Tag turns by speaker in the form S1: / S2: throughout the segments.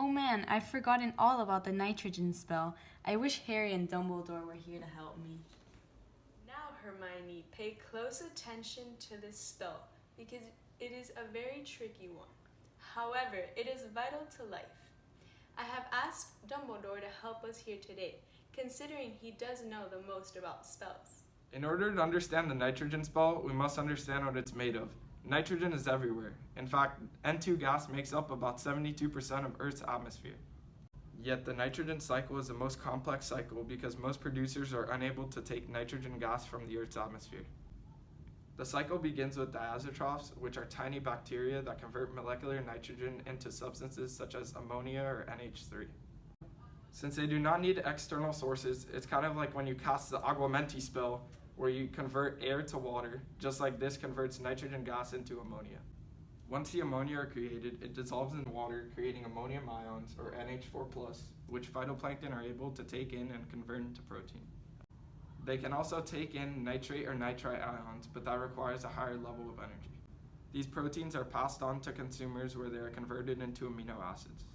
S1: Oh man, I've forgotten all about the nitrogen spell. I wish Harry and Dumbledore were here to help me.
S2: Now, Hermione, pay close attention to this spell because it is a very tricky one. However, it is vital to life. I have asked Dumbledore to help us here today, considering he does know the most about spells.
S3: In order to understand the nitrogen spell, we must understand what it's made of. Nitrogen is everywhere. In fact, N2 gas makes up about 72% of Earth's atmosphere. Yet the nitrogen cycle is the most complex cycle because most producers are unable to take nitrogen gas from the Earth's atmosphere. The cycle begins with diazotrophs, which are tiny bacteria that convert molecular nitrogen into substances such as ammonia or NH3. Since they do not need external sources, it's kind of like when you cast the Aguamenti spell, where you convert air to water, just like this converts nitrogen gas into ammonia. Once the ammonia are created, it dissolves in water, creating ammonium ions, or NH4+, which phytoplankton are able to take in and convert into protein. They can also take in nitrate or nitrite ions, but that requires a higher level of energy. These proteins are passed on to consumers where they are converted into amino acids.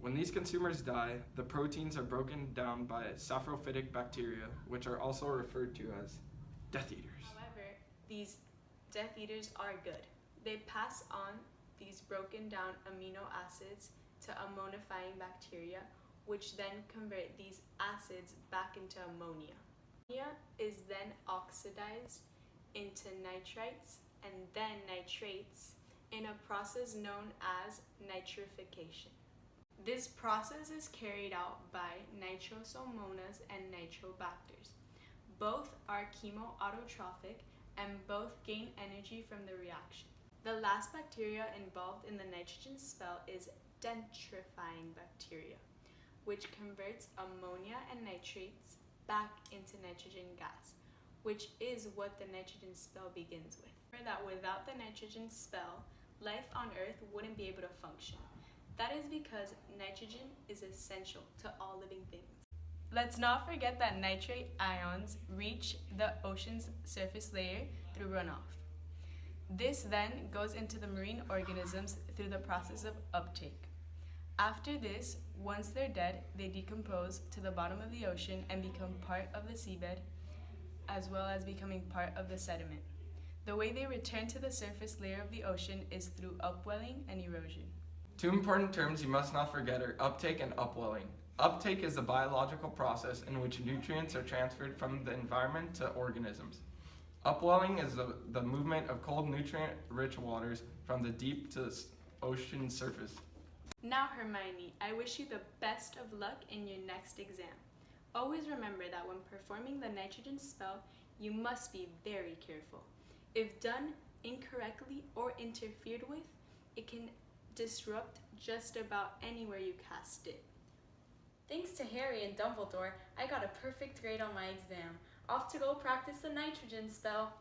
S3: When these consumers die, the proteins are broken down by saprophytic bacteria, which are also referred to as Death Eaters.
S2: However, these Death Eaters are good. They pass on these broken down amino acids to ammonifying bacteria, which then convert these acids back into ammonia. Ammonia is then oxidized into nitrites and then nitrates in a process known as nitrification. This process is carried out by Nitrosomonas and Nitrobacters. Both are chemoautotrophic and both gain energy from the reaction. The last bacteria involved in the nitrogen spell is denitrifying bacteria, which converts ammonia and nitrates back into nitrogen gas, which is what the nitrogen spell begins with. Remember that without the nitrogen spell, life on Earth wouldn't be able to function. That is because nitrogen is essential to all living things. Let's not forget that nitrate ions reach the ocean's surface layer through runoff. This then goes into the marine organisms through the process of uptake. After this, once they're dead, they decompose to the bottom of the ocean and become part of the seabed, as well as becoming part of the sediment. The way they return to the surface layer of the ocean is through upwelling and erosion.
S3: Two important terms you must not forget are uptake and upwelling. Uptake is a biological process in which nutrients are transferred from the environment to organisms. Upwelling is the movement of cold, nutrient-rich waters from the deep to the ocean surface.
S2: Now, Hermione, I wish you the best of luck in your next exam. Always remember that when performing the nitrogen spell, you must be very careful. If done incorrectly or interfered with, it can disrupt just about anywhere you cast it.
S1: Thanks to Harry and Dumbledore, I got a perfect grade on my exam. Off to go practice the nitrogen spell.